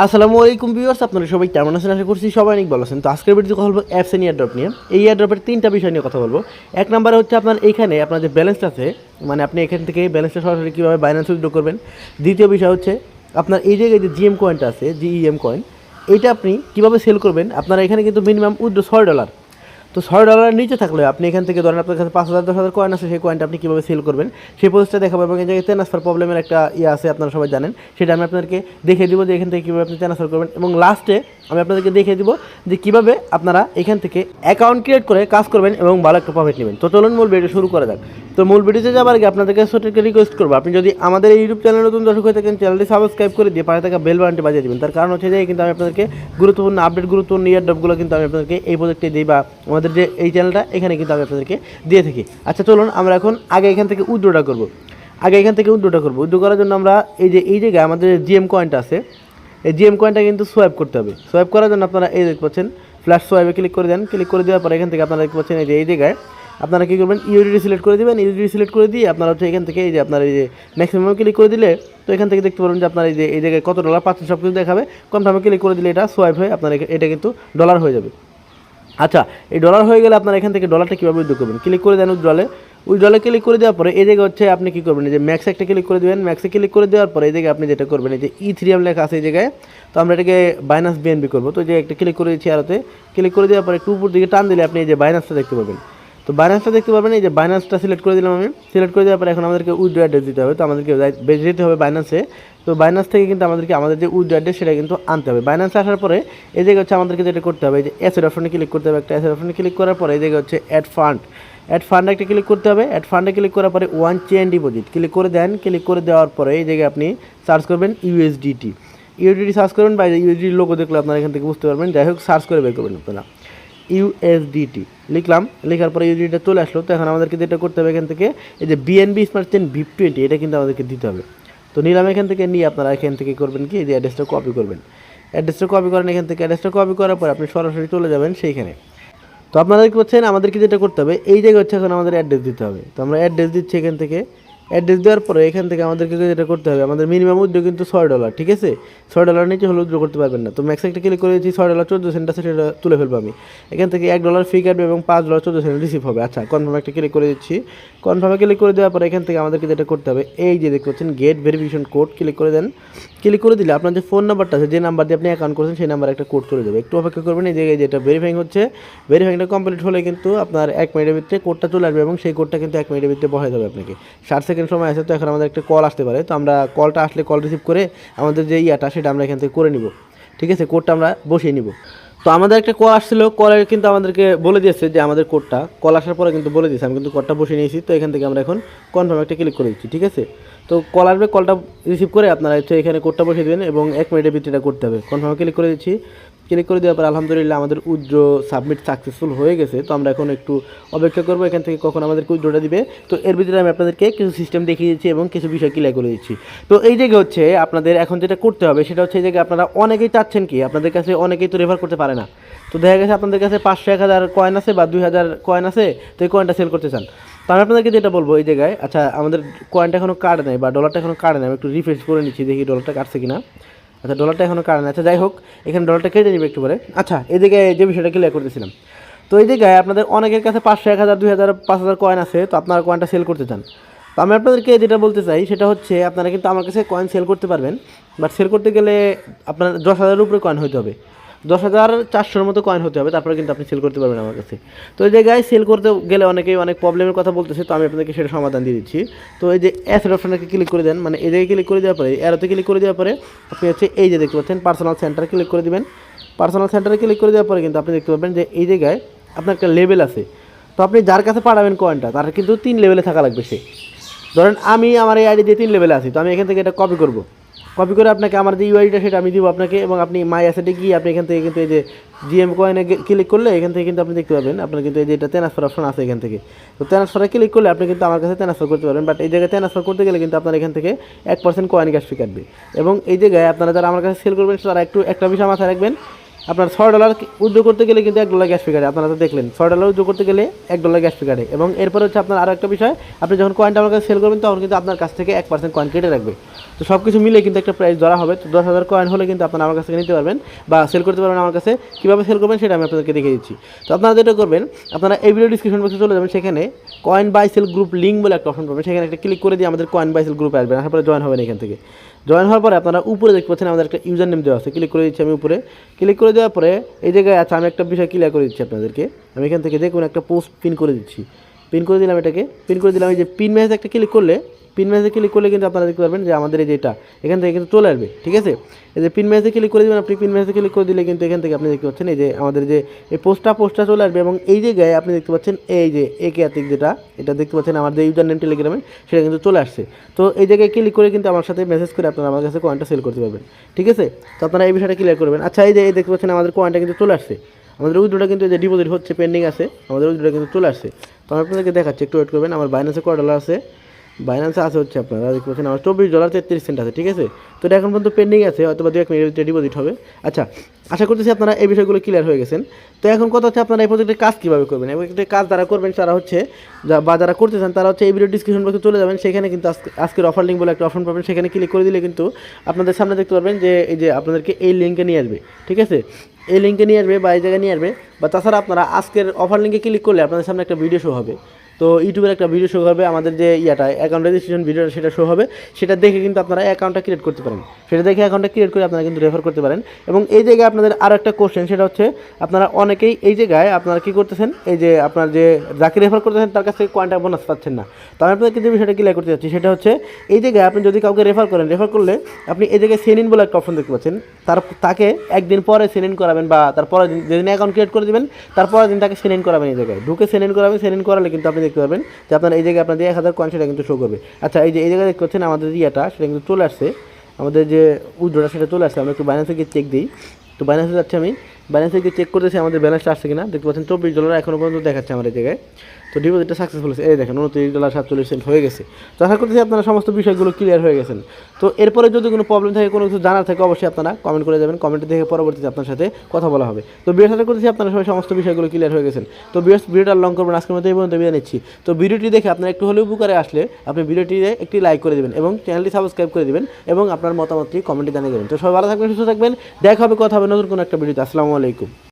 আসসালামু আলাইকুম ভিউয়ার্স, আপনারা সবাই কেমন আছেন? আশা করছি সবাই অনেক ভালো আছেন। তো আজকের ভিডিওতে কথা বলবো অ্যাপস এন্ড এয়ারড্রপ নিয়ে। এই এয়ারড্রপের তিনটা বিষয় নিয়ে কথা বলবো। এক নম্বরে হচ্ছে আপনার এইখানে আপনার যে ব্যালেন্সটা আছে, মানে আপনি এখান থেকে ব্যালেন্সটা সরাসরি কীভাবে বাইন্যান্স উইথড্র করবেন। দ্বিতীয় বিষয় হচ্ছে আপনার এই জায়গায় যে জিএম কয়েনটা আছে, জিইএম কয়েন, এইটা আপনি কীভাবে সেল করবেন। আপনারা এখানে কিন্তু মিনিমাম উইথড্র $6। তো $6 নিচে থাকলে আপনি এখান থেকে ধরেন আপনার কাছে 5,000 10,000 কয়েন আছে, সেই কয়েনটা আপনি কীভাবে সেল করবেন সেই প্রসেসটা দেখাবো। এবং এই জায়গায় ট্রান্সফার প্রবলেমের একটা আছে, আপনারা সবাই জানেন, সেটা আমি আপনাদেরকে দেখিয়ে দিব যে এখান থেকে কীভাবে আপনি ট্রান্সফার করবেন। এবং লাস্টে আমি আপনাদেরকে দেখিয়ে দিব যে কীভাবে আপনারা এখান থেকে অ্যাকাউন্ট ক্রিয়েট করে কাজ করবেন এবং ভালো একটা প্রফিট নেবেন। তো চলুন মূল ভিডিও শুরু করা যাক। তো মূল ভিডিওতে যাবার আগে আপনাদেরকে ছোট্ট রিকোয়েস্ট করবো, আপনি যদি আমাদের এই ইউটিউব চ্যানেলে নতুন দর্শক হয়ে থাকেন, চ্যানেলটি সাবস্ক্রাইব করে দিয়ে পাশে থাকা বেল বাটনটি বাজিয়ে দেবেন। তার কারণ হচ্ছে যে কিন্তু আমি আপনাদেরকে গুরুত্বপূর্ণ আপডেট, গুরুত্বপূর্ণ ইয়ারড্রপগুলো কিন্তু আমি আপনাদেরকে এই প্রজেক্টে দিই, বা আমাদের যে এই চ্যানেলটা এখানে কিন্তু আমি আপনাদেরকে দিয়ে থাকি। আচ্ছা চলুন আমরা এখন আগে এখান থেকে উইথড্রটা করবো। উইথড্র করার জন্য আমরা এই জায়গায় আমাদের জিএম কয়েনটা আছে, এই জিএম কয়েনটা কিন্তু সোয়াইপ করতে হবে। সোয়াইপ করার জন্য আপনারা এই দেখতে পাচ্ছেন ফ্ল্যাশ সোয়াইপে ক্লিক করে দেন। ক্লিক করে দেওয়ার পরে এখান থেকে আপনারা দেখতে পাচ্ছেন এই জায়গায় আপনারা কী করবেন, ইউডিডি সিলেক্ট করে দেবেন। ইউডিডি সিলেক্ট করে দিয়ে আপনারা হচ্ছে এখান থেকে এই যে আপনার এই যে ম্যাক্সিমাম ক্লিক করে দিলে, তো এখান থেকে দেখতে পারবেন যে আপনার এই জায়গায় কত ডলার পাচ্ছেন সব কিছু দেখাবে। কনফার্মে ক্লিক করে দিলে এটা সোয়াইপ হয়ে আপনার এটা কিন্তু ডলার হয়ে যাবে। আচ্ছা, এই ডলার হয়ে গেলে আপনারা এখান থেকে ডলারটা কীভাবে উইথড্র করবেন, ক্লিক করে দেন উইথড্রলে ক্লিক করে দেওয়ার পরে এই জায়গায় হচ্ছে আপনি কী করবেন, এই যে ম্যাক্সে একটা ক্লিক করে দেবেন। ম্যাক্সে ক্লিক করে দেওয়ার পরে এই জায়গায় আপনি যেটা করবেন, এই যে ইথেরিয়াম লেখা আছে এই জায়গায়, তো আমরা এটাকে বাইন্যান্স বিএনবি করবো। তো যে একটা ক্লিক করে দিচ্ছি, আরতে ক্লিক করে দেওয়ার পরে একটু উপর দিকে টান দিলে আপনি এই যে বাইন্যান্সটা দেখতে পাবেন। তো বাইন্যান্সটা দেখতে পাবেন, এই যে বাইন্যান্সটা সিলেক্ট করে দিলাম আমি। সিলেক্ট করে দেওয়ার পরে এখন আমাদেরকে উইথড্র অ্যাড্রেস দিতে হবে। তো আমাদেরকে যেতে হবে বাইন্যান্সে। তো বাইন্যান্স থেকে কিন্তু আমাদের যে উইথড্র অ্যাড্রেস সেটা কিন্তু আনতে হবে। বাইন্যান্সে আসার পরে এই জায়গায় হচ্ছে আমাদেরকে যেটা করতে হবে, এই যে অ্যাসেট অপশনে ক্লিক করতে হবে। একটা অ্যাসেট অপশনে ক্লিক করার পরে এই জায়গায় হচ্ছে অ্যাড ফান্ড একটা ক্লিক করতে হবে। অ্যাড ফান্ডে ক্লিক করার পরে ওয়ান চেইন ডিপোজিট ক্লিক করে দেন। ক্লিক করে দেওয়ার পরে এই জায়গায় আপনি সার্চ করবেন ইউএসডিটি সার্চ করবেন, বা ইউএসডি লোগো দেখলে আপনারা এখান থেকে বুঝতে পারবেন। যাই হোক, সার্চ করে বের করবেন আপনারা ইউএসডিটি লিখলাম। লেখার পরে ইউএসডিটা চলে আসলো। তো এখন আমাদেরকে যেটা করতে হবে, এখান থেকে এই যে বিএনবি স্মার্ট চেইন VIP20 এটা কিন্তু আমাদেরকে দিতে হবে। তো নিলাম এখান থেকে নিয়ে আপনারা এখান থেকে করবেন কি, এই যে অ্যাড্রেসটা কপি করবেন। অ্যাড্রেসটা কপি করেন এখান থেকে। অ্যাড্রেসটা কপি করার পর আপনি সরাসরি চলে যাবেন সেইখানে। তো আপনারা দেখতে পাচ্ছেন আমাদেরকে যেটা করতে হবে, এই জায়গায় হচ্ছে এখন আমাদের অ্যাড্রেস দিতে হবে। তো আমরা অ্যাড্রেস দিচ্ছি এখান থেকে। অ্যাড্রেস দেওয়ার পরে এখান থেকে আমাদেরকে যেটা করতে হবে, আমাদের মিনিমাম উইথড্র কিন্তু $6, ঠিক আছে। $6 নিচে হলে উইথড্র করতে পারবেন না। তো ম্যাক্স একটা ক্লিক করে দিচ্ছি, $6.14 আছে, সেটা তুলে ফেলবো আমি। এখান থেকে $1 ফি কাটবে এবং $5.14 রিসিভ হবে। আচ্ছা, কনফার্ম একটা ক্লিক করে দিচ্ছি। কনফার্মে ক্লিক করে দেওয়ার পরে এখান থেকে আমাদেরকে যেটা করতে হবে, এই যে দেখতে পাচ্ছেন গেট ভেরিফিকেশন কোড ক্লিক করে দেন। ক্লিক করে দিলে আপনার যে ফোন নাম্বারটা আছে, যে নাম্বার দিয়ে আপনি অ্যাকাউন্ট করেছেন, সেই নাম্বারে একটা কোড চলে যাবে। একটু অপেক্ষা করবেন। এই জায়গায় যেটা ভেরিফাইং হচ্ছে, ভেরিফাইংটা কমপ্লিট হলে কিন্তু আপনার 1 মিনিটের ভিতরে কোডটা চলে আসবে, এবং সেই কোডটা কিন্তু 1 মিনিটের ভিতরে বসাতে হবে আপনাকে। 60 সেকেন্ড সময় আছে। তো এখন আমাদের একটা কল আসতে পারে। তো আমরা কলটা আসলে কল রিসিভ করে আমাদের যে সেটা আমরা এখান থেকে করে নিব, ঠিক আছে। কোডটা আমরা বসিয়ে নিব। তো আমাদের একটা কল আসছিল, কলের কিন্তু আমাদেরকে বলে দিয়েছে যে আমাদের কোডটা, কল আসার পরে কিন্তু বলে দিয়েছে, আমি কিন্তু কোডটা বসিয়ে নিয়েছি। তো এখান থেকে আমরা এখন কনফার্ম একটা ক্লিক করে দিচ্ছি, ঠিক আছে। তো কল আসবে, কলটা রিসিভ করে আপনারা হচ্ছে এখানে কোডটা বসিয়ে দেবেন এবং 1 মিনিটের ভিতরে করতে হবে। কনফার্মে ক্লিক করে দিচ্ছি। ক্লিক করে দেওয়ার পর আলহামদুলিল্লাহ আমাদের উইথড্র সাবমিট সাকসেসফুল হয়ে গেছে। তো আমরা এখন একটু অপেক্ষা করবো এখান থেকে কখন আমাদেরকে উইথড্রটা দিবে। তো এর ভিতরে আমি আপনাদেরকে কিছু সিস্টেম দেখিয়ে দিচ্ছি এবং কিছু বিষয় ক্লিয়ার করে দিচ্ছি। তো এই জায়গায় হচ্ছে আপনাদের এখন যেটা করতে হবে সেটা হচ্ছে, এই জায়গায় আপনারা অনেকেই চাচ্ছেন কি, আপনাদের কাছে অনেকেই তো রেফার করতে পারে না। তো দেখা গেছে আপনাদের কাছে 500 1000 কয়েন আছে বা 2000 কয়েন আছে, তো এই কয়েনটা সেল করতে চান। তো আমি আপনাদেরকে যেটা বলবো, এই জায়গায় আচ্ছা আমাদের কয়েনটা এখনও কাটে নেই বা ডলারটা এখনও কাটে নেই। আমি একটু রিফ্রেশ করে নিচ্ছি, দেখি ডলারটা কাটছে কিনা। আচ্ছা, ডলারটা এখনও কাটে না। আচ্ছা যাই হোক, এখানে ডলারটা কেটে নেবে একটু পরে। আচ্ছা, এই জায়গায় যে বিষয়টা ক্লিয়ার করতেছিলাম, তো এই জায়গায় আপনাদের অনেকের কাছে 500 1000 2000 5000 কয়েন আছে, তো আপনারা কয়েনটা সেল করতে চান। তো আমি আপনাদেরকে যেটা বলতে চাই সেটা হচ্ছে, আপনারা কিন্তু আমার কাছে কয়েন সেল করতে পারবেন, বাট সেল করতে গেলে আপনার 10,000-এর উপরে কয়েন হতে হবে। 10,400-র মতো কয়েন হতে হবে, তারপরে কিন্তু আপনি সেল করতে পারবেন আমার কাছে। তো এই জায়গায় সেল করতে গেলে অনেকেই অনেক প্রবলেমের কথা বলতেছে, তো আমি আপনাদেরকে সেটা সমাধান দিয়ে দিচ্ছি। তো এই যে অ্যাসেট অপশনটাকে ক্লিক করে দেন, মানে এই জায়গায় ক্লিক করে দেওয়ার পরে অ্যারোতে ক্লিক করে দেওয়ার পরে আপনি হচ্ছে এই যে দেখতে পাচ্ছেন পার্সোনাল সেন্টারে ক্লিক করে দেবেন। পার্সোনাল সেন্টারে ক্লিক করে দেওয়ার পরে কিন্তু আপনি দেখতে পাবেন যে এই জায়গায় আপনার একটা লেভেল আছে। তো আপনি যার কাছে পাঠাবেন কয়েনটা, তার কিন্তু 3 লেভেলে থাকা লাগবে। সে ধরেন আমি আমার এই আইডি দিয়ে 3 লেভেলে আছি, তো আমি এখান থেকে এটা কপি করব। কপি করে আপনাকে আমার যে ইউআইডিটা সেটা আমি দিব আপনাকে, এবং আপনি মাই অ্যাসেটে গিয়ে আপনি এখান থেকে কিন্তু এই যে জিএম কয়েনে ক্লিক করলে এখান থেকে কিন্তু আপনি দেখতে পাবেন আপনার কিন্তু এই যে এটা ট্রান্সফার অপশন আছে এখান থেকে। তো ট্রান্সফারে ক্লিক করলে আপনি কিন্তু আমার কাছে ট্রান্সফার করতে পারবেন, বাট এই জায়গায় ট্রান্সফার করতে গেলে কিন্তু আপনার এখান থেকে 1% কয়েন গ্যাস ফি কাটবে। এবং এই জায়গায় আপনারা যারা আমার কাছে সেল করবেন তারা একটা বিষয় মাথায় রাখবেন, আপনার $6 উইথড্র করতে গেলে কিন্তু $1 গ্যাস ফি কাটে। আপনারা তো দেখলেন $6 উইথড্র করতে গেলে $1 গ্যাস ফি কাটে। এবং এরপরে হচ্ছে আপনার আরও একটা বিষয়, আপনি যখন কয়েনটা আমার কাছে সেল করবেন তখন কিন্তু আপনার কাছ থেকে 1% কয়েন কেটে রাখবে। তো সব কিছু মিলে কিন্তু একটা প্রাইস ধরা হবে। তো 10,000 কয়েন হলে কিন্তু আপনারা আমার কাছ থেকে নিতে পারবেন বা সেল করতে পারবেন আমার কাছে। কীভাবে সেল করবেন সেটা আমি আপনাদেরকে দেখিয়ে দিচ্ছি। তো আপনারা যেটা করবেন, আপনারা এই ভিডিও ডিসক্রিপশন বক্সে চলে যাবেন, সেখানে coin buy sell group link বলে একটা অপশন পাবেন, সেখানে একটা ক্লিক করে দিয়ে আমাদের কয়েন বাই সেল গ্রুপে আসবেন, আসার পরে জয়েন হবেন। এখান থেকে জয়েন হওয়ার পরে আপনারা উপরে দেখতে পাচ্ছেন আমাদের একটা ইউজার নেম দেওয়া আছে, ক্লিক করে দিচ্ছি আমি উপরে। ক্লিক করে দেওয়ার পরে এই জায়গায় আচ্ছা আমি একটা বিষয় ক্লিয়ার করে দিচ্ছি আপনাদেরকে। আমি এখান থেকে যে কোনো একটা পোস্ট পিন করে দিচ্ছি, পিন করে দিলাম, এটাকে পিন করে দিলাম। এই যে পিন মেসেজ একটা ক্লিক করলে, পিন মেসেজে ক্লিক করলে কিন্তু আপনারা দেখতে পারবেন যে আমাদের এই যেটা এখান থেকে কিন্তু চলে আসবে, ঠিক আছে। এই যে পিন মেসেজে ক্লিক করে দেবেন, আপনি পিন মেসেজে ক্লিক করে দিলে কিন্তু এখান থেকে আপনি দেখতে পাচ্ছেন এই যে আমাদের যে এই পোস্টটা চলে আসবে। এবং এই জায়গায় আপনি দেখতে পাচ্ছেন এই যে একে আতিক যেটা, এটা দেখতে পাচ্ছেন আমার যে ইউজার নেম টেলিগ্রামে, সেটা কিন্তু চলে আসছে। তো এই জায়গায় ক্লিক করে কিন্তু আমার সাথে মেসেজ করে আপনারা আমার কাছে কয়েনটা সেল করতে পারবেন, ঠিক আছে। তো আপনারা এই বিষয়টা ক্লিয়ার করবেন। আচ্ছা এই যে দেখতে পাচ্ছেন আমাদের কয়েনটা কিন্তু চলে আসছে, আমাদের উইথড্রটা কিন্তু যে ডিপোজিট হচ্ছে পেন্ডিং আছে, আমাদের উইথড্রটা কিন্তু চলে আসছে। তো আমি আপনাদেরকে দেখাচ্ছি, একটু ওয়েট করবেন। আমার বাইন্যান্সে কয় ডলার আছে, বাইন্যান্সে আছে হচ্ছে আপনারা দেখতে পাচ্ছেন আমার $24.33 আছে, ঠিক আছে। তো এটা এখন পর্যন্ত পেন্ডিং আছে, হয়তো বা 2-1 মিনিটের ভিতরে ডিপোজিট হবে। আচ্ছা, আশা করতেছি আপনারা এই বিষয়গুলো ক্লিয়ার হয়ে গেছেন। তো এখন কথা হচ্ছে আপনারা এই প্রজেক্টের কাজ কীভাবে করবেন, এবং একটা কাজ যারা করবেন তারা হচ্ছে যারা করতে চান তারা হচ্ছে এই ভিডিও ডিসক্রিপশন বক্সে চলে যাবেন, সেখানে কিন্তু আজকের অফার লিঙ্ক বলে একটা অপশন পাবেন, সেখানে ক্লিক করে দিলে কিন্তু আপনাদের সামনে দেখতে পারবেন যে এই যে আপনাদেরকে এই লিঙ্কে নিয়ে আসবে, ঠিক আছে। এই লিঙ্কে নিয়ে আসবে বা এই জায়গায় নিয়ে আসবে, বা তাছাড়া আপনারা আজকের অফার লিঙ্কে ক্লিক করলে আপনাদের সামনে একটা ভিডিও শো হবে। তো ইউটিউবের একটা ভিডিও শো হবে, আমাদের যে অ্যাকাউন্ট রেজিস্ট্রেশন ভিডিওটা সেটা শো হবে, সেটা দেখে কিন্তু আপনারা অ্যাকাউন্টটা ক্রিয়েট করতে পারেন। সেটা দেখে অ্যাকাউন্টটা ক্রিয়েট করে আপনারা কিন্তু রেফার করতে পারেন। এবং এই জায়গায় আপনাদের আরও একটা কোশ্চেন, সেটা হচ্ছে আপনারা অনেকেই এই জায়গায় আপনারা কী করতেছেন, এই যে আপনার যে যাকে রেফার করতেছেন তার কাছ থেকে কয়েনটা বোনাস পাচ্ছেন না। তো আমি আপনাদেরকে যে বিষয়টা ক্লিয়ার করতে যাচ্ছি সেটা হচ্ছে এই জায়গায় আপনি যদি কাউকে রেফার করলে আপনি এই জায়গায় সেন ইন বলে একটা অপশন দেখতে পাচ্ছেন, তাকে একদিন পরে সেন ইন করাবেন, বা তারপরের দিন যেদিন অ্যাকাউন্ট ক্রিয়েট করে দেবেন তারপরের দিন তাকে সেন ইন করাবেন। এই জায়গায় ঢুকে সেন ইন করালে কিন্তু আপনি দেখতে পাবেন যে আপনার এই জায়গায় আপনাদের 1,000 কয়েন সেটা কিন্তু শো করবে। আচ্ছা এই যে এই জায়গায় দেখতে পাচ্ছেন আমাদের সেটা কিন্তু চলে আসছে, আমাদের যে উইথড্রটা সেটা চলে আসছে। আমরা একটু বাইন্যান্সে গিয়ে চেক দিই। তো বাইন্যান্সে যাচ্ছি আমি, বাইন্যান্সে গিয়ে চেক করতেছি আমাদের ব্যালেন্সটা আসছে কিনা। দেখতে পাচ্ছেন $24 এখনও পর্যন্ত দেখাচ্ছে আমার এই জায়গায়। তো ডিপোজিটটা সাকসেসফুল হয়েছে, এই দেখেন $29.47 হয়ে গেছে। তো আশা করতেছি আপনারা সমস্ত বিষয়গুলো ক্লিয়ার হয়ে গেছেন। তো এরপরে যদি কোনো প্রবলেম থাকে, কোনো কিছু জানার থাকে, অবশ্যই আপনারা কমেন্ট করে যাবেন, কমেন্টে দেখে পরবর্তীতে আপনার সাথে কথা বলা হবে। তো আশা করতেছি আপনারা সবাই সমস্ত বিষয়গুলো ক্লিয়ার হয়ে গেছেন। তো ভিডিওটা লং করবেন, আজকের মতো এই পর্যন্ত বিদায় নিচ্ছি। তো ভিডিওটি দেখে আপনার একটু হলেও উপকারে আসলে আপনি ভিডিওটিতে একটি লাইক করে দেবেন এবং চ্যানেলটি সাবস্ক্রাইব করে দেবেন এবং আপনার মতামতটি কমেন্টে জানিয়ে দেবেন। তো সবাই ভালো থাকবেন, সুস্থ থাকবেন, দেখা হবে, কথা হবে নতুন কোনো একটা ভিডিওতে। আসসালামু আলাইকুম।